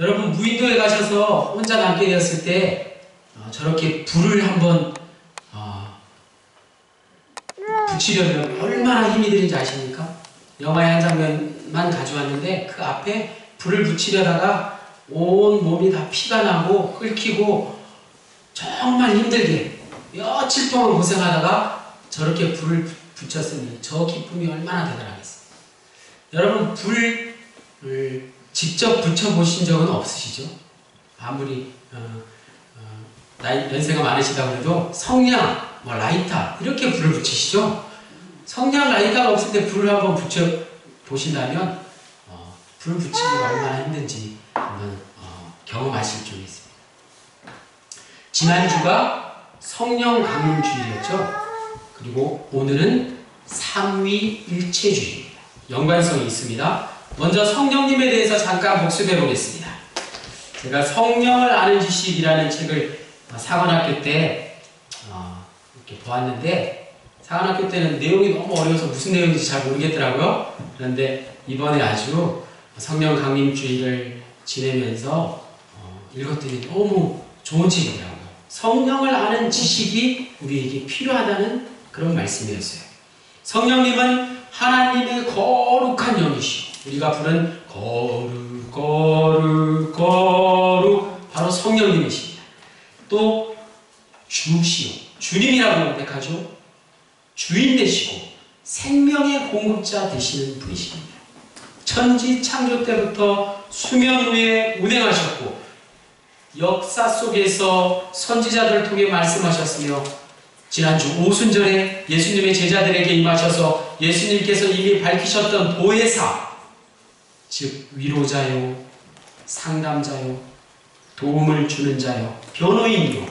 여러분 무인도에 가셔서 혼자 남게 되었을 때 저렇게 불을 한번 붙이려면 얼마나 힘이 드는지 아십니까? 영화의 한 장면만 가져왔는데 그 앞에 불을 붙이려다가 온 몸이 다 피가 나고 끓기고 정말 힘들게 며칠 동안 고생하다가 저렇게 불을 붙였으니 저 기쁨이 얼마나 대단하겠어요. 여러분 불을 직접 붙여보신 적은 없으시죠? 아무리 연세가 많으시다고 해도 성냥, 라이터 이렇게 불을 붙이시죠? 성냥, 라이터가 없을 때 불을 한번 붙여보신다면 불 붙이기가 얼마나 힘든지 한번 경험하실 줄 있습니다. 지난주가 성령 강림주일이었죠? 그리고 오늘은 삼위일체주일입니다. 연관성이 있습니다. 먼저 성령님에 대해서 잠깐 복습해 보겠습니다. 제가 성령을 아는 지식이라는 책을 사관학교 때 이렇게 보았는데 사관학교 때는 내용이 너무 어려워서 무슨 내용인지 잘 모르겠더라고요. 그런데 이번에 아주 성령 강림주일을 지내면서 읽었더니 너무 좋은 책이더라고요. 성령을 아는 지식이 우리에게 필요하다는 그런 말씀이었어요. 성령님은 하나님의 거룩한 영이시오. 우리가 부른 거룩 거룩 거룩 바로 성령님이십니다. 또 주시오. 주님이라고 고백하죠. 주인 되시고 생명의 공급자 되시는 분이십니다. 천지 창조 때부터 수면 위에 운행하셨고 역사 속에서 선지자들을 통해 말씀하셨으며 지난주 오순절에 예수님의 제자들에게 임하셔서 예수님께서 이미 밝히셨던 보혜사, 즉 위로자요, 상담자요, 도움을 주는 자요, 변호인요,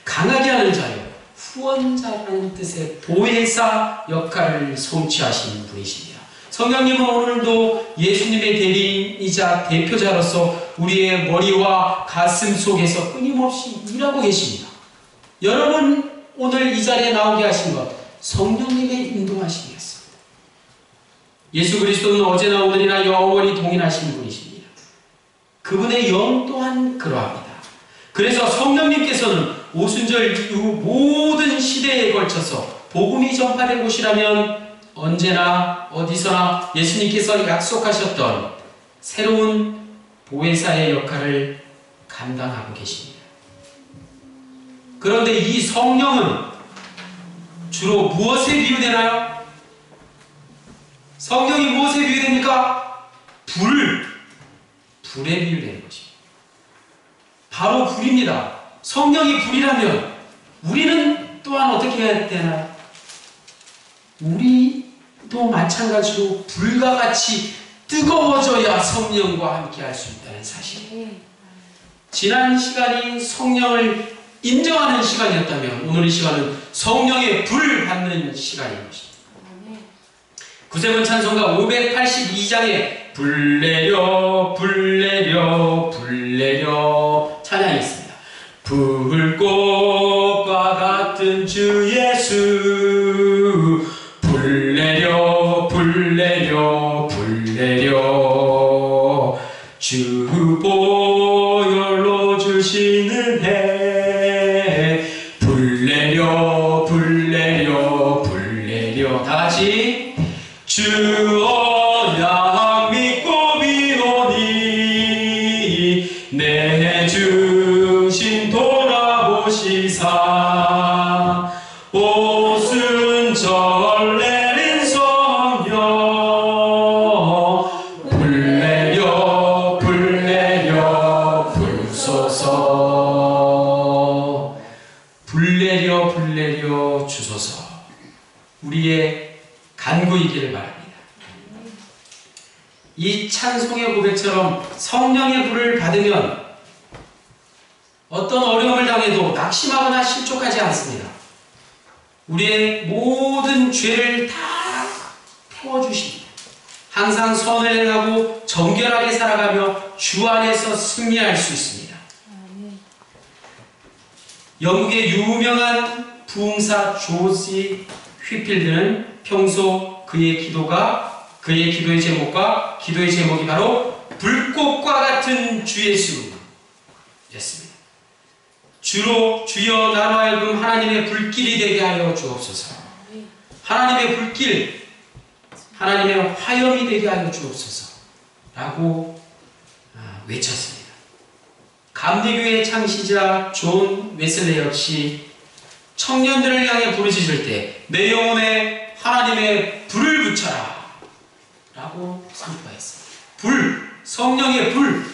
강하게 하는 자요, 후원자라는 뜻의 보혜사 역할을 성취하신 분이십니다. 성령님은 오늘도 예수님의 대리인이자 대표자로서 우리의 머리와 가슴 속에서 끊임없이 일하고 계십니다. 여러분 오늘 이 자리에 나오게 하신 것 성령님의 인도하심이었습니다. 예수 그리스도는 어제나 오늘이나 영원히 동일하신 분이십니다. 그분의 영 또한 그러합니다. 그래서 성령님께서는 오순절 이후 모든 시대에 걸쳐서 복음이 전파된 곳이라면 언제나 어디서나 예수님께서 약속하셨던 새로운 보혜사의 역할을 감당하고 계십니다. 그런데 이 성령은 주로 무엇에 비유되나요? 성령이 무엇에 비유됩니까? 불에 비유되는 것입니다. 바로 불입니다. 성령이 불이라면 우리는 또한 어떻게 해야 되나요? 우리도 마찬가지로 불과 같이 뜨거워져야 성령과 함께 할 수 있다는 사실. 지난 시간이 성령을 인정하는 시간이었다면 오늘 이 시간은 성령의 불을 받는 시간인 것입니다. 구세군 찬송가 582장에 불 내려 불 내려 불 내려 찬양이 있습니다. 불꽃과 같은 주 예수 불 내려 불 내려 불 내려 주 보혈로 주시는 해 불 내려 불 내려 불 내려 다같이 주 언약 믿고 비노니 내 중심 돌아보시사 오순절 내린 성령 불 내려 불 내려 불소서 불 내려 주소서. 우리의 간구이기를 바랍니다. 이 찬송의 고백처럼 성령의 불을 받으면 어떤 어려움을 당해도 낙심하거나 실족하지 않습니다. 우리의 모든 죄를 다 태워주십니다. 항상 선을 행하고 정결하게 살아가며 주 안에서 승리할 수 있습니다. 영국의 유명한 부흥사 조지 휘필드는 평소 그의 기도의 제목이 바로 불꽃과 같은 주 예수였습니다. 주여 나로 하여금 하나님의 불길이 되게 하여 주옵소서. 하나님의 불길, 하나님의 화염이 되게 하여 주옵소서 라고 외쳤습니다. 감리교의 창시자 존 웨슬레 역시 청년들을 향해 부르짖을 때 내 영혼에 하나님의 불을 붙여라 라고 선포했습니다. 불, 성령의 불.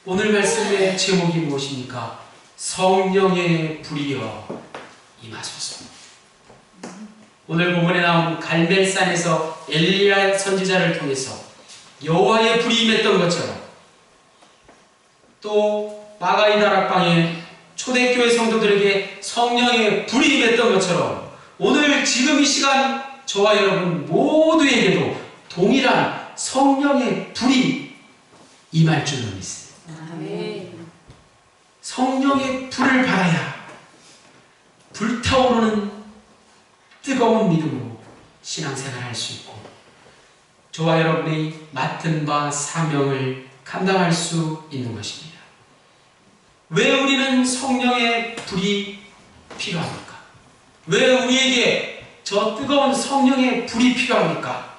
오늘 말씀의 제목이 무엇입니까? 성령의 불이여 임하소서. 오늘 본문에 나온 갈멜산에서 엘리야 선지자를 통해서 여호와의 불이 임했던 것처럼, 또 마가이 다락방에 초대교회 성도들에게 성령의 불이 임했던 것처럼 오늘 지금 이 시간 저와 여러분 모두에게도 동일한 성령의 불이 임할 줄로 믿습니다. 성령의 불을 받아야 불타오르는 뜨거운 믿음으로 신앙생활을 할 수 있고 저와 여러분이 맡은 바 사명을 감당할 수 있는 것입니다. 왜 우리는 성령의 불이 필요합니까? 왜 우리에게 저 뜨거운 성령의 불이 필요합니까?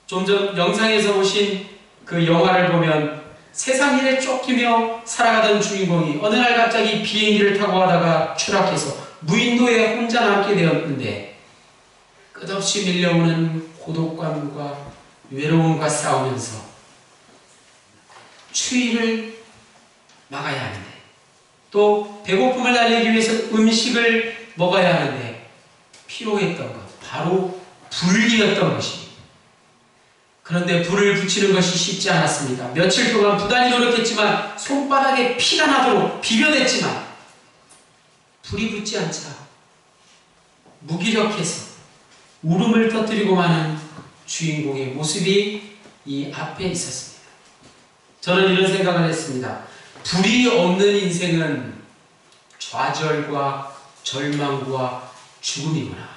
좀 전 영상에서 보신 그 영화를 보면 세상 일에 쫓기며 살아가던 주인공이 어느 날 갑자기 비행기를 타고 가다가 추락해서 무인도에 혼자 남게 되었는데 끝없이 밀려오는 고독감과 외로움과 싸우면서 추위를 막아야 하는데, 또 배고픔을 달래기 위해서 음식을 먹어야 하는데 필요했던 것, 바로 불이었던 것입니다. 그런데 불을 붙이는 것이 쉽지 않았습니다. 며칠 동안 부단히 노력했지만 손바닥에 피가 나도록 비벼댔지만 불이 붙지 않자 무기력해서 울음을 터뜨리고 마는 주인공의 모습이 이 앞에 있었습니다. 저는 이런 생각을 했습니다. 불이 없는 인생은 좌절과 절망과 죽음이구나.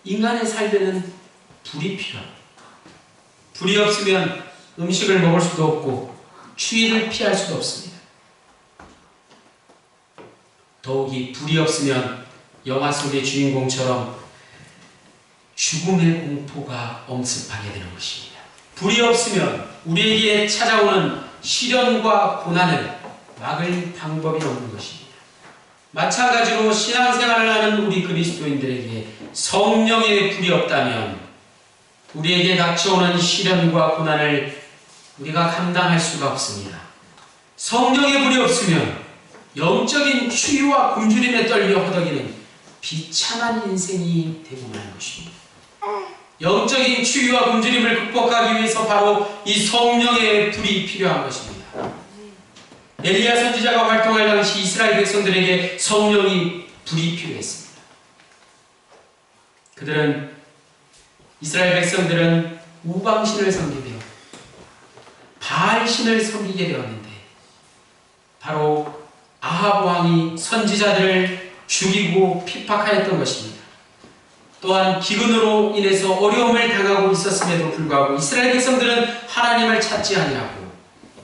인간의 삶에는 불이 필요합니다. 불이 없으면 음식을 먹을 수도 없고 추위를 피할 수도 없습니다. 더욱이 불이 없으면 영화 속의 주인공처럼 죽음의 공포가 엄습하게 되는 것입니다. 불이 없으면 우리에게 찾아오는 시련과 고난을 막을 방법이 없는 것입니다. 마찬가지로 신앙생활을 하는 우리 그리스도인들에게 성령의 불이 없다면 우리에게 닥쳐오는 시련과 고난을 우리가 감당할 수가 없습니다. 성령의 불이 없으면 영적인 추위와 굶주림에 떨려 허덕이는 비참한 인생이 되고 마는 것입니다. 영적인 추위와 굶주림을 극복하기 위해서 바로 이 성령의 불이 필요한 것입니다. 엘리야 선지자가 활동할 당시 이스라엘 백성들에게 성령이 불이 필요했습니다. 이스라엘 백성들은 우방신을 섬기며 바알신을 섬기게 되었는데 바로 아합 왕이 선지자들을 죽이고 핍박하였던 것입니다. 또한 기근으로 인해서 어려움을 당하고 있었음에도 불구하고 이스라엘 백성들은 하나님을 찾지 아니하고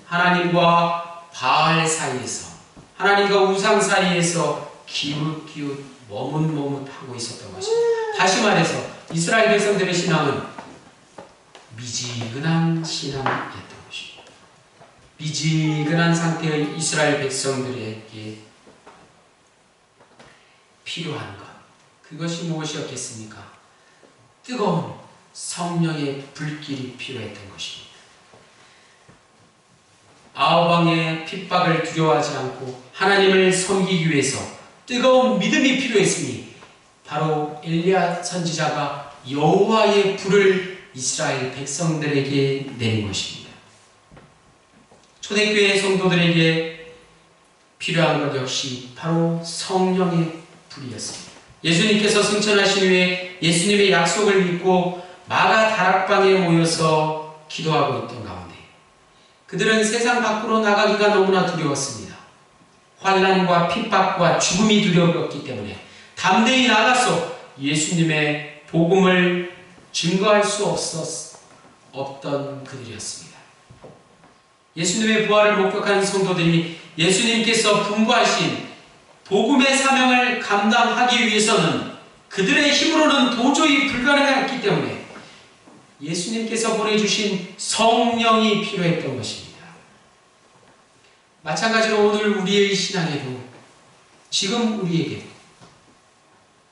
하나님과 바알 사이에서, 하나님과 우상 사이에서 기웃기웃 머뭇머뭇하고 있었던 것입니다. 다시 말해서 이스라엘 백성들의 신앙은 미지근한 신앙이었던 것입니다. 미지근한 상태의 이스라엘 백성들에게 필요한 것, 그것이 무엇이었겠습니까? 뜨거운 성령의 불길이 필요했던 것입니다. 아합 왕의 핍박을 두려워하지 않고 하나님을 섬기기 위해서 뜨거운 믿음이 필요했으니 바로 엘리야 선지자가 여호와의 불을 이스라엘 백성들에게 내린 것입니다. 초대교회 성도들에게 필요한 것 역시 바로 성령의 불이었습니다. 예수님께서 승천하신 후에 예수님의 약속을 믿고 마가 다락방에 모여서 기도하고 있던 가운데 그들은 세상 밖으로 나가기가 너무나 두려웠습니다. 환난과 핍박과 죽음이 두려웠기 때문에 담대히 나가서 예수님의 복음을 증거할 수 없던 그들이었습니다. 예수님의 부활을 목격한 성도들이 예수님께서 분부하신 복음의 사명을 감당하기 위해서는 그들의 힘으로는 도저히 불가능했기 때문에 예수님께서 보내주신 성령이 필요했던 것입니다. 마찬가지로 오늘 우리의 신앙에도 지금 우리에게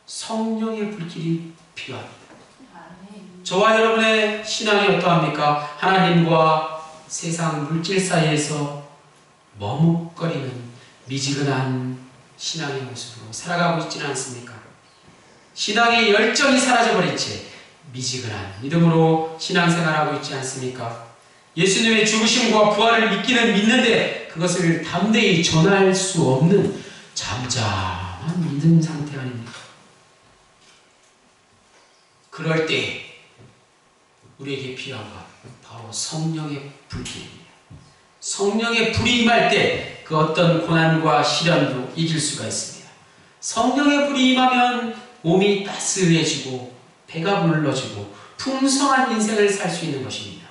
성령의 불길이 필요합니다. 저와 여러분의 신앙이 어떠합니까? 하나님과 세상 물질 사이에서 머뭇거리는 미지근한 신앙의 모습으로 살아가고 있지는 않습니까? 신앙의 열정이 사라져버린 채 미지근한 믿음으로 신앙생활하고 있지 않습니까? 예수님의 죽으심과 부활을 믿는데 그것을 담대히 전할 수 없는 잠잠한 믿음 상태 아닙니까? 그럴 때 우리에게 필요한 것 바로 성령의 불길입니다. 성령의 불이 임할 때 그 어떤 고난과 시련도 이길 수가 있습니다. 성령의 불이 임하면 몸이 따스해지고 배가 불러지고 풍성한 인생을 살 수 있는 것입니다.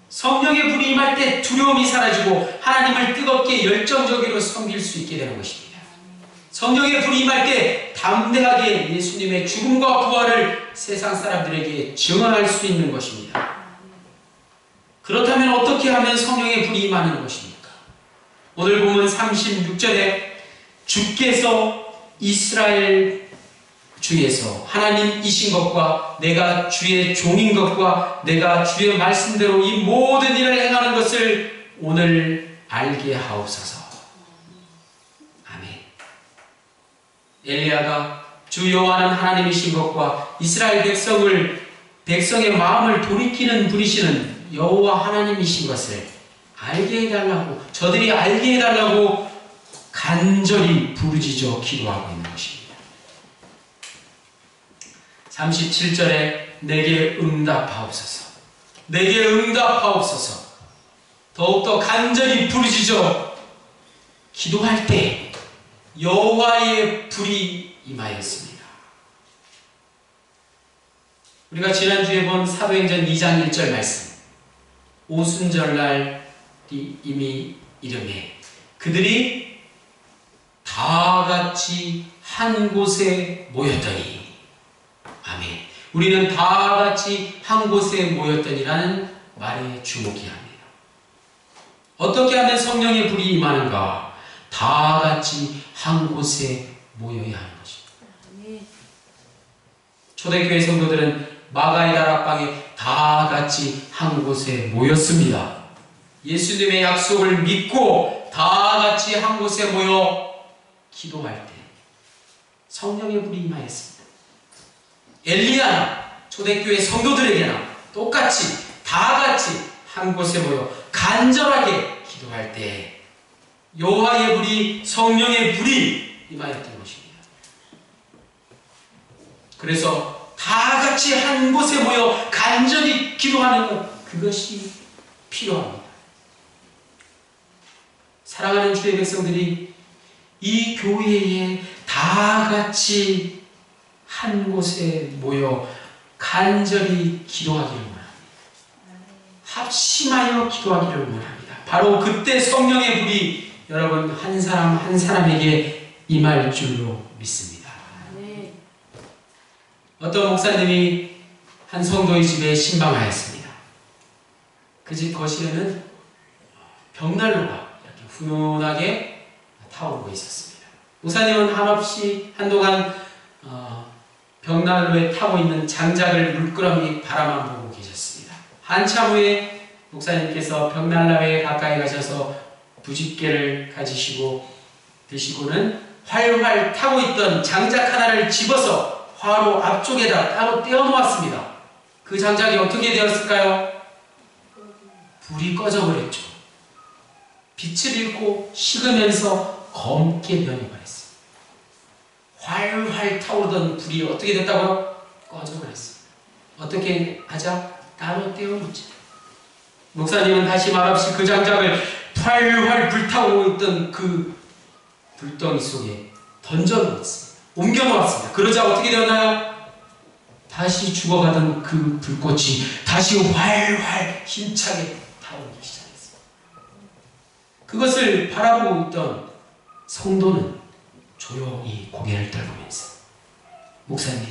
성령의 불이 임할 때 두려움이 사라지고 하나님을 뜨겁게 열정적으로 섬길 수 있게 되는 것입니다. 성령의 불이 임할 때 담대하게 예수님의 죽음과 부활을 세상 사람들에게 증언할 수 있는 것입니다. 그렇다면 어떻게 하면 성령의 불이 임하는 것입니까? 오늘 본문 36절에 주께서 이스라엘 중에서 하나님이신 것과 내가 주의 종인 것과 내가 주의 말씀대로 이 모든 일을 행하는 것을 오늘 알게 하옵소서. 아멘. 엘리야가 주 여호와는 하나님이신 것과 이스라엘 백성의 마음을 돌이키는 분이시는 여호와 하나님이신 것을 알게 해달라고, 저들이 알게 해달라고 간절히 부르짖어 기도하고 있는 것입니다. 37절에 내게 응답하옵소서. 내게 응답하옵소서. 더욱더 간절히 부르짖어 기도할 때 여호와의 불이 임하였습니다. 우리가 지난주에 본 사도행전 2장 1절 말씀, 오순절날 이미 이름에 그들이 다 같이 한 곳에 모였더니, 아멘. 우리는 다 같이 한 곳에 모였더니라는 말에 주목해야 합니다. 어떻게 하면 성령의 불이 임하는가? 다 같이 한 곳에 모여야 하는 것입니다. 초대교회 성도들은 마가의 다락방에 다 같이 한 곳에 모였습니다. 예수님의 약속을 믿고 다 같이 한 곳에 모여 기도할 때 성령의 불이 임하였습니다. 엘리야나 초대교회 성도들에게나 똑같이 다 같이 한 곳에 모여 간절하게 기도할 때 여호와의 불이, 성령의 불이 임하였던 것입니다. 그래서 다 같이 한 곳에 모여 간절히 기도하는 것, 그것이 필요합니다. 사랑하는 주의 백성들이 이 교회에 다 같이 한 곳에 모여 간절히 기도하기를 원합니다. 합심하여 기도하기를 원합니다. 바로 그때 성령의 불이 여러분 한 사람 한 사람에게 임할 줄로 믿습니다. 어떤 목사님이 한 성도의 집에 신방하였습니다. 그 집 거실에는 벽난로가 이렇게 훈훈하게 타오르고 있었습니다. 목사님은 한없이 한동안 벽난로에 타고 있는 장작을 물끄러미 바라만 보고 계셨습니다. 한참 후에 목사님께서 벽난로에 가까이 가셔서 부집개를 가지시고 드시고는 활활 타고 있던 장작 하나를 집어서 화로 앞쪽에다 따로 떼어 놓았습니다. 그 장작이 어떻게 되었을까요? 불이 꺼져버렸죠. 빛을 잃고 식으면서 검게 변해버렸어요. 활활 타오르던 불이 어떻게 됐다고요? 꺼져버렸어요. 어떻게 하자? 따로 떼어놓자. 목사님은 다시 말없이 그 장작을 활활 불타오르고 있던 그 불덩이 속에 던져놓았습니다. 옮겨놓았습니다. 그러자 어떻게 되었나요? 다시 죽어가던 그 불꽃이 다시 활활 힘차게 타오르기 시작했습니다. 그것을 바라보고 있던 성도는 조용히 고개를 떨구면서 목사님,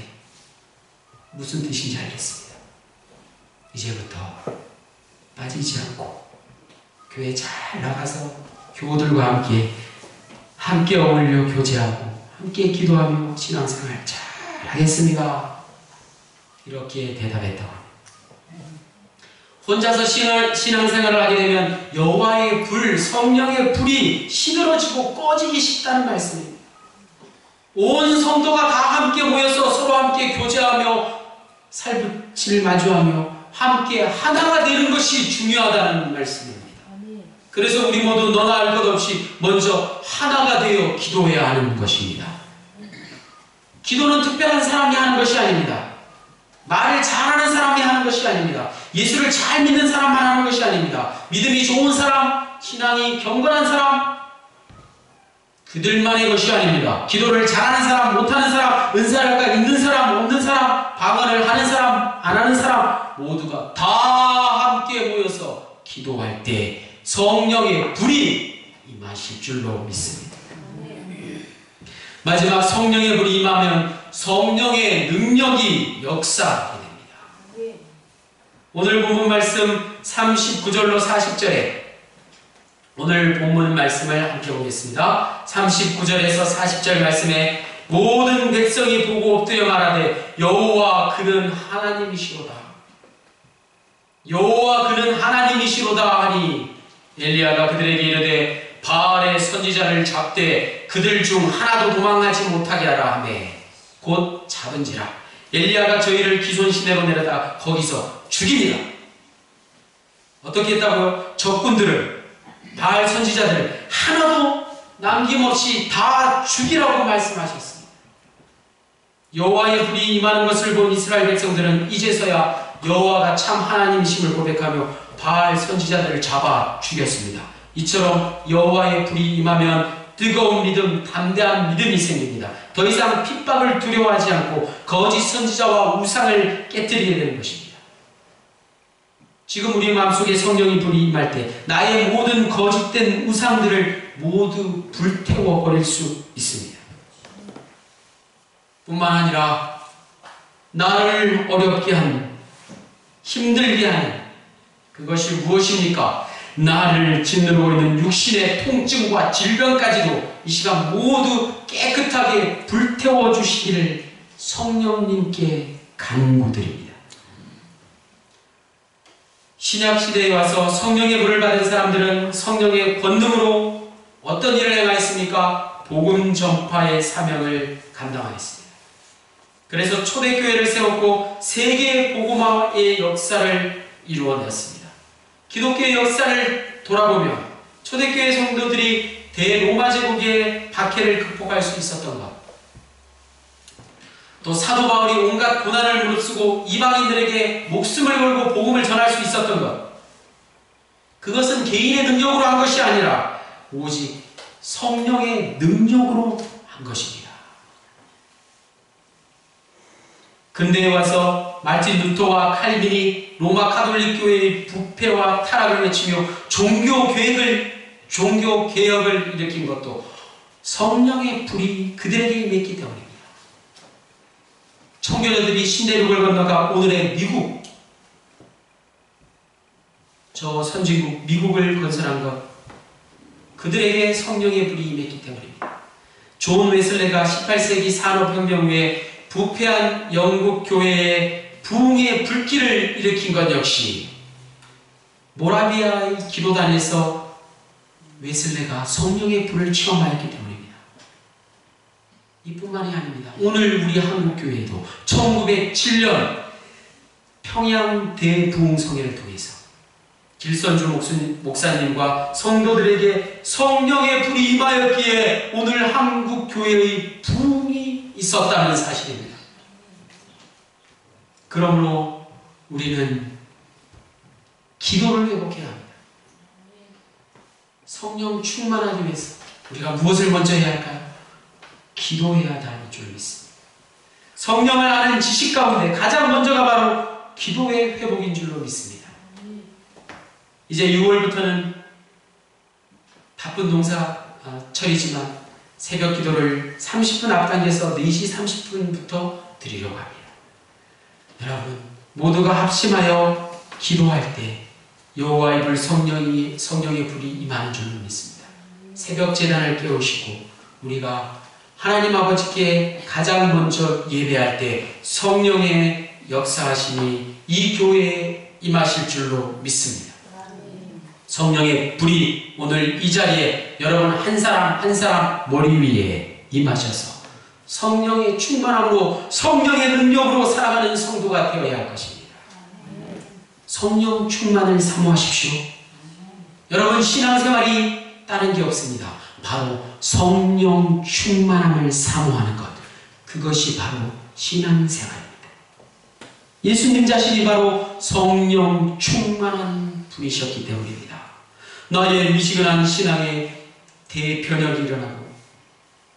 무슨 뜻인지 알겠습니다. 이제부터 빠지지 않고 교회 잘 나가서 교우들과 함께 어울려 교제하고 함께 기도하며 신앙생활 잘 하겠습니다. 이렇게 대답했다고 합니다. 혼자서 신앙생활을 하게 되면 여호와의 불, 성령의 불이 시들어지고 꺼지기 쉽다는 말씀입니다. 온 성도가 다 함께 모여서 서로 함께 교제하며 살붙이를 마주하며 함께 하나가 되는 것이 중요하다는 말씀입니다. 그래서 우리 모두 너나 할 것 없이 먼저 하나가 되어 기도해야 하는 것입니다. 기도는 특별한 사람이 하는 것이 아닙니다. 말을 잘하는 사람이 하는 것이 아닙니다. 예수를 잘 믿는 사람만 하는 것이 아닙니다. 믿음이 좋은 사람, 신앙이 경건한 사람, 그들만의 것이 아닙니다. 기도를 잘하는 사람, 못하는 사람, 은사가 있는 사람, 없는 사람, 방언을 하는 사람, 안 하는 사람 모두가 다 함께 모여서 기도할 때 성령의 불이 임하실 줄로 믿습니다. 마지막 성령의 불이 임하면 성령의 능력이 역사하게 됩니다. 오늘 본문 말씀 39절로 40절에 오늘 본문 말씀을 함께 보겠습니다. 39절에서 40절 말씀에 모든 백성이 보고 엎드려 말하되 여호와 그는 하나님이시로다. 여호와 그는 하나님이시로다 하니 엘리야가 그들에게 이르되 바알의 선지자를 잡되 그들 중 하나도 도망하지 못하게 하라 하매 곧 잡은지라. 엘리야가 저희를 기손 시내로 내려다 거기서 죽입니다. 어떻게 했다고요? 적군들을, 바알 선지자들을 하나도 남김없이 다 죽이라고 말씀하셨습니다. 여호와의 불이 임하는 것을 본 이스라엘 백성들은 이제서야 여호와가 참 하나님이심을 고백하며 바알 선지자들을 잡아 죽였습니다. 이처럼 여호와의 불이 임하면 뜨거운 믿음, 담대한 믿음이 생깁니다. 더 이상 핍박을 두려워하지 않고 거짓 선지자와 우상을 깨뜨리게 되는 것입니다. 지금 우리 마음속에 성령의 불이 임할 때 나의 모든 거짓된 우상들을 모두 불태워버릴 수 있습니다. 뿐만 아니라 나를 어렵게 하는, 힘들게 하는 그것이 무엇입니까? 나를 짓누르고 있는 육신의 통증과 질병까지도 이 시간 모두 깨끗하게 불태워 주시기를 성령님께 간구드립니다. 신약시대에 와서 성령의 불을 받은 사람들은 성령의 권능으로 어떤 일을 행하였습니까? 복음 전파의 사명을 감당하였습니다. 그래서 초대교회를 세웠고 세계 복음화의 역사를 이루어냈습니다. 기독교의 역사를 돌아보면 초대교회 성도들이 대로마 제국의 박해를 극복할 수 있었던 것, 또 사도 바울이 온갖 고난을 무릅쓰고 이방인들에게 목숨을 걸고 복음을 전할 수 있었던 것, 그것은 개인의 능력으로 한 것이 아니라 오직 성령의 능력으로 한 것입니다. 근대에 와서 말틴 루터와 칼빈이 로마 가톨릭 교회의 부패와 타락을 외치며 종교 개혁을 일으킨 것도 성령의 불이 그들에게 임했기 때문입니다. 청교도들이 신대륙을 건너가 오늘의 미국, 저 선진국 미국을 건설한 것, 그들에게 성령의 불이 임했기 때문입니다. 존 웨슬레가 18세기 산업혁명 후에 부패한 영국 교회에 부흥의 불길을 일으킨 것 역시 모라비아의 기도단에서 웨슬레가 성령의 불을 체험하였기 때문입니다. 이뿐만이 아닙니다. 오늘 우리 한국교회도 1907년 평양 대부흥성회를 통해서 길선주 목사님과 성도들에게 성령의 불이 임하였기에 오늘 한국교회의 부흥이 있었다는 사실입니다. 그러므로 우리는 기도를 회복해야 합니다. 성령 충만하기 위해서 우리가 무엇을 먼저 해야 할까요? 기도해야 할 줄 믿습니다. 성령을 아는 지식 가운데 가장 먼저가 바로 기도의 회복인 줄로 믿습니다. 이제 6월부터는 바쁜 농사철이지만 새벽 기도를 30분 앞당겨서 4시 30분부터 드리려고 합니다. 여러분 모두가 합심하여 기도할 때 여호와의 불 성령의 불이 임하는 줄로 믿습니다. 새벽 제단을 깨우시고 우리가 하나님 아버지께 가장 먼저 예배할 때 성령의 역사하심이 이 교회에 임하실 줄로 믿습니다. 성령의 불이 오늘 이 자리에 여러분 한 사람 한 사람 머리 위에 임하셔서 성령의 충만함으로 성령의 능력으로 살아가는 성도가 되어야 할 것입니다. 성령 충만을 사모하십시오. 여러분 신앙생활이 다른 게 없습니다. 바로 성령 충만함을 사모하는 것, 그것이 바로 신앙생활입니다. 예수님 자신이 바로 성령 충만한 분이셨기 때문입니다. 나의 미지근한 신앙에 대변혁이 일어나고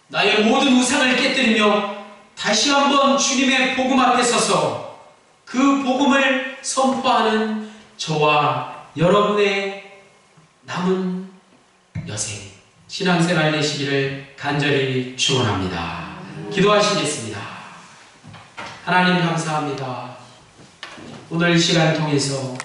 나의 모든 우상을 깨뜨리며 다시 한번 주님의 복음 앞에 서서 그 복음을 선포하는 저와 여러분의 남은 여생 신앙생활 되시기를 간절히 축원합니다. 기도하시겠습니다. 하나님 감사합니다. 오늘 시간 통해서